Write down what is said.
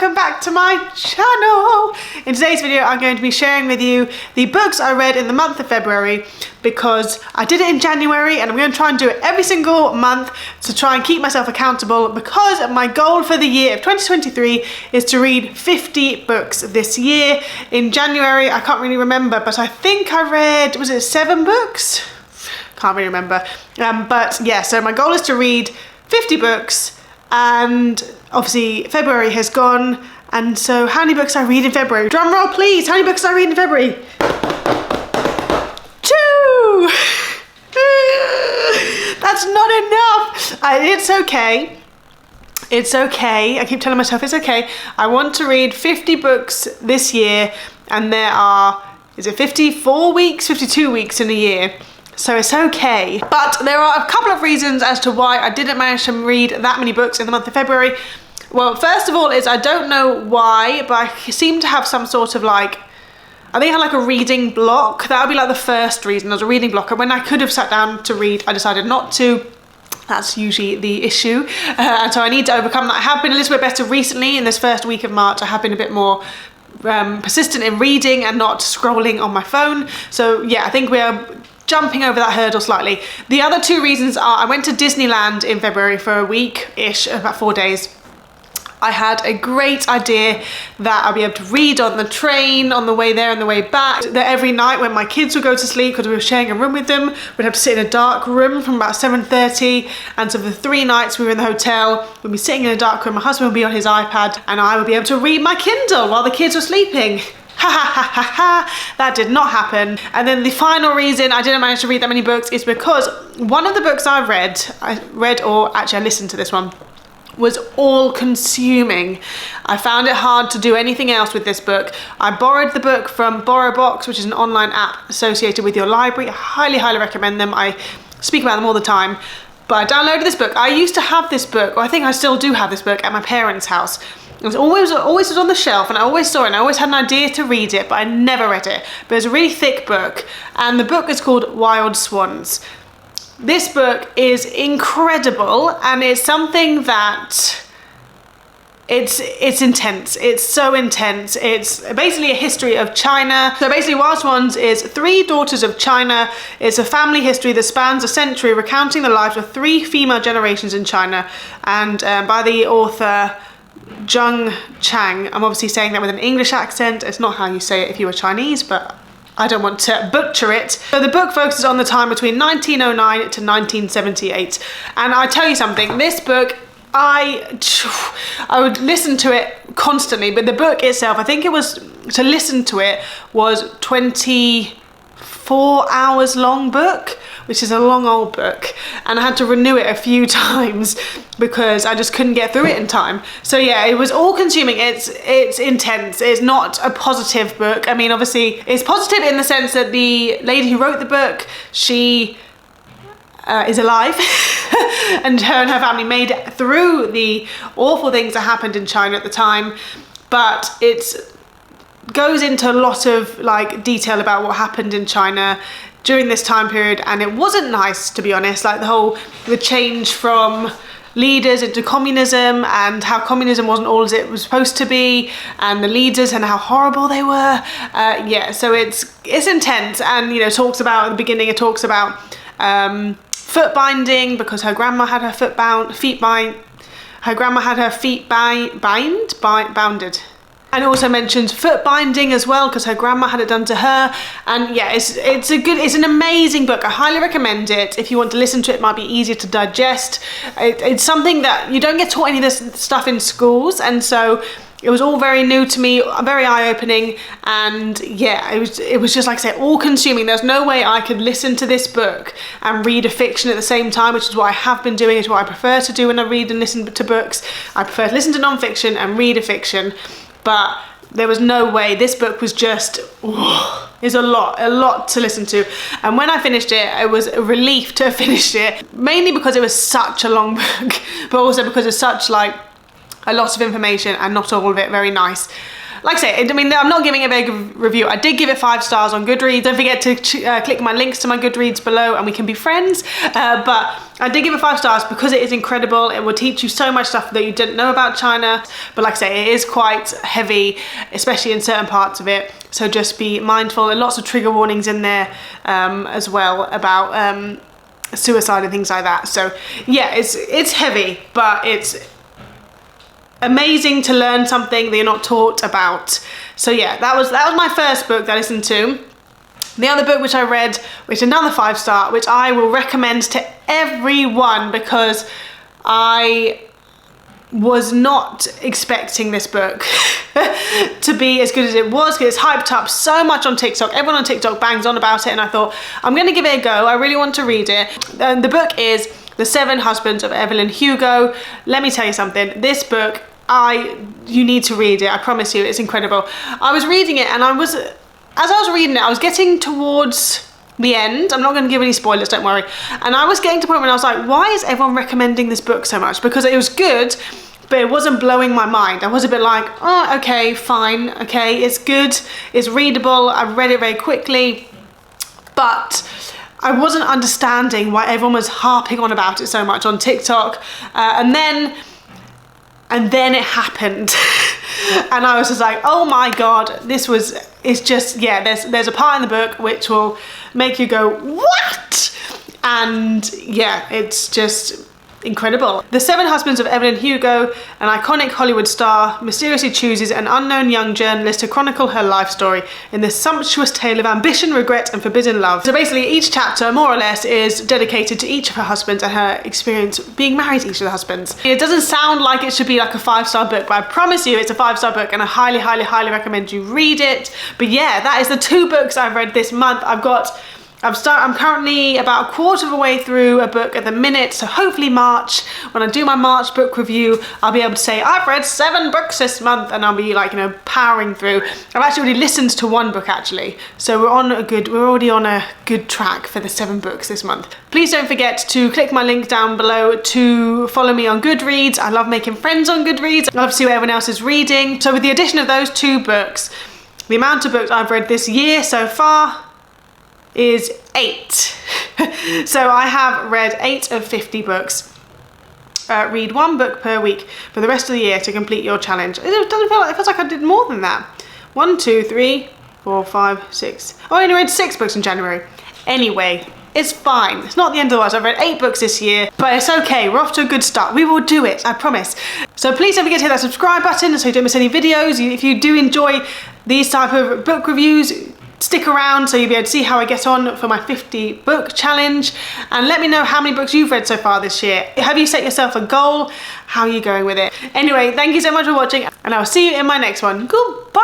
welcome back to my channel. In today's video I'm going to be sharing with you the books I read in the month of February, because I did it in January and I'm going to try and do it every single month to try and keep myself accountable, because my goal for the year of 2023 is to read 50 books this year. In January, I can't really remember, but I think I read, was it 7 books? Can't really remember. But yeah, so my goal is to read 50 books, and obviously February has gone, and so how many books I read in February? Drum roll please, how many books I read in February? 2! That's not enough. It's okay. It's okay. I keep telling myself it's okay. I want to read 50 books this year, and there are, is it 54 weeks, 52 weeks in a year. So it's okay. But there are a couple of reasons as to why I didn't manage to read that many books in the month of February. Well, first of all is I don't know why, but I seem to have some sort of like, I think I had like a reading block. That would be like the first reason. There was a reading block, and when I could have sat down to read, I decided not to. That's usually the issue. And so I need to overcome that. I have been a little bit better recently. In this first week of March, I have been a bit more persistent in reading and not scrolling on my phone. So yeah, I think we are jumping over that hurdle slightly. The other 2 reasons are I went to Disneyland in February for a week-ish, about 4 days. I had a great idea that I'll be able to read on the train, on the way there and the way back. That every night when my kids would go to sleep, because we were sharing a room with them, we'd have to sit in a dark room from about 7:30. And so for 3 nights we were in the hotel, we'd be sitting in a dark room, my husband would be on his iPad, and I would be able to read my Kindle while the kids were sleeping. Ha ha ha ha ha, that did not happen. And then the final reason I didn't manage to read that many books is because one of the books I read, or actually I listened to this one, was all consuming. I found it hard to do anything else with this book. I borrowed the book from BorrowBox, which is an online app associated with your library. I highly, highly recommend them. I speak about them all the time. But I downloaded this book. I used to have this book, or I think I still do have this book, at my parents' house. It was always was on the shelf, and I always saw it, and I always had an idea to read it, but I never read it. But it's a really thick book, and the book is called Wild Swans. This book is incredible, and it's something that it's intense. It's so intense. It's basically a history of China. So basically Wild Swans is 3 daughters of China. It's a family history that spans a century, recounting the lives of 3 female generations in China, and by the author Zheng Chang. I'm obviously saying that with an English accent. It's not how you say it if you were Chinese, but I don't want to butcher it. So the book focuses on the time between 1909 to 1978. And I tell you something, this book, I would listen to it constantly, but the book itself, I think it was, to listen to it was 24 hours long book, which is a long old book, and I had to renew it a few times because I just couldn't get through it in time. So yeah, it was all consuming. It's intense. It's not a positive book. I mean, obviously it's positive in the sense that the lady who wrote the book, she is alive and her family made it through the awful things that happened in China at the time, but it goes into a lot of like detail about what happened in China during this time period, and it wasn't nice, to be honest. Like the change from leaders into communism, and how communism wasn't all as it was supposed to be, and the leaders and how horrible they were. Yeah, so it's intense, and you know, talks about at the beginning. It talks about foot binding, because her grandma had her feet bounded. And it also mentions foot binding as well, because her grandma had it done to her. And yeah, it's an amazing book. I highly recommend it. If you want to listen to it, it might be easier to digest. It's something that you don't get taught any of this stuff in schools, and so it was all very new to me, very eye-opening, and yeah, it was just like I say, all consuming. There's no way I could listen to this book and read a fiction at the same time, which is what I have been doing. It's what I prefer to do when I read and listen to books. I prefer to listen to non-fiction and read a fiction. But there was no way. This book was just, is a lot to listen to. And when I finished it, it was a relief to finish it, mainly because it was such a long book, but also because it's such like a lot of information and not all of it very nice. Like I say, I mean, I'm not giving a very good review. I did give it 5 stars on Goodreads. Don't forget to click my links to my Goodreads below and we can be friends. But I did give it 5 stars because it is incredible. It will teach you so much stuff that you didn't know about China. But like I say, it is quite heavy, especially in certain parts of it. So just be mindful, and lots of trigger warnings in there as well about suicide and things like that. So yeah, it's heavy, but it's amazing to learn something that you're not taught about. So yeah, that was my first book that I listened to. The other book which I read, which is another 5 star, which I will recommend to everyone because I was not expecting this book to be as good as it was, because it's hyped up so much on TikTok. Everyone on TikTok bangs on about it, and I thought, I'm going to give it a go. I really want to read it. The book is The 7 Husbands of Evelyn Hugo. Let me tell you something. This book, you need to read it. I promise you, it's incredible. I was reading it, and as I was reading it, I was getting towards the end. I'm not going to give any spoilers, don't worry. And I was getting to the point when I was like, why is everyone recommending this book so much? Because it was good, but it wasn't blowing my mind. I was a bit like, oh, okay, fine, okay, it's good, it's readable. I read it very quickly, but I wasn't understanding why everyone was harping on about it so much on TikTok. And then it happened. And I was just like, oh my God, it's just, yeah, there's a part in the book which will make you go, what? And yeah, it's just incredible. The 7 Husbands of Evelyn Hugo, an iconic Hollywood star, mysteriously chooses an unknown young journalist to chronicle her life story in this sumptuous tale of ambition, regret, and forbidden love. So basically each chapter, more or less, is dedicated to each of her husbands and her experience being married to each of the husbands. It doesn't sound like it should be like a 5-star book, but I promise you it's a 5-star book, and I highly, highly, highly recommend you read it. But yeah, that is the 2 books I've read this month. I'm currently about a quarter of the way through a book at the minute, so hopefully March, when I do my March book review, I'll be able to say, I've read 7 books this month, and I'll be like, powering through. I've actually already listened to 1 book actually, so we're already on a good track for the 7 books this month. Please don't forget to click my link down below to follow me on Goodreads. I love making friends on Goodreads. I love to see what everyone else is reading. So with the addition of those 2 books, the amount of books I've read this year so far is 8. So I have read 8 of 50 books. Read 1 book per week for the rest of the year to complete your challenge. It feels like I did more than that. 1, 2, 3, 4, 5, 6. Oh, I only read 6 books in January. Anyway, it's fine. It's not the end of the world. I've read 8 books this year, but it's okay. We're off to a good start. We will do it, I promise. So please don't forget to hit that subscribe button so you don't miss any videos. If you do enjoy these type of book reviews, stick around so you'll be able to see how I get on for my 50 book challenge, and let me know how many books you've read so far this year. Have you set yourself a goal? How are you going with it? Anyway, thank you so much for watching, and I'll see you in my next one. Goodbye.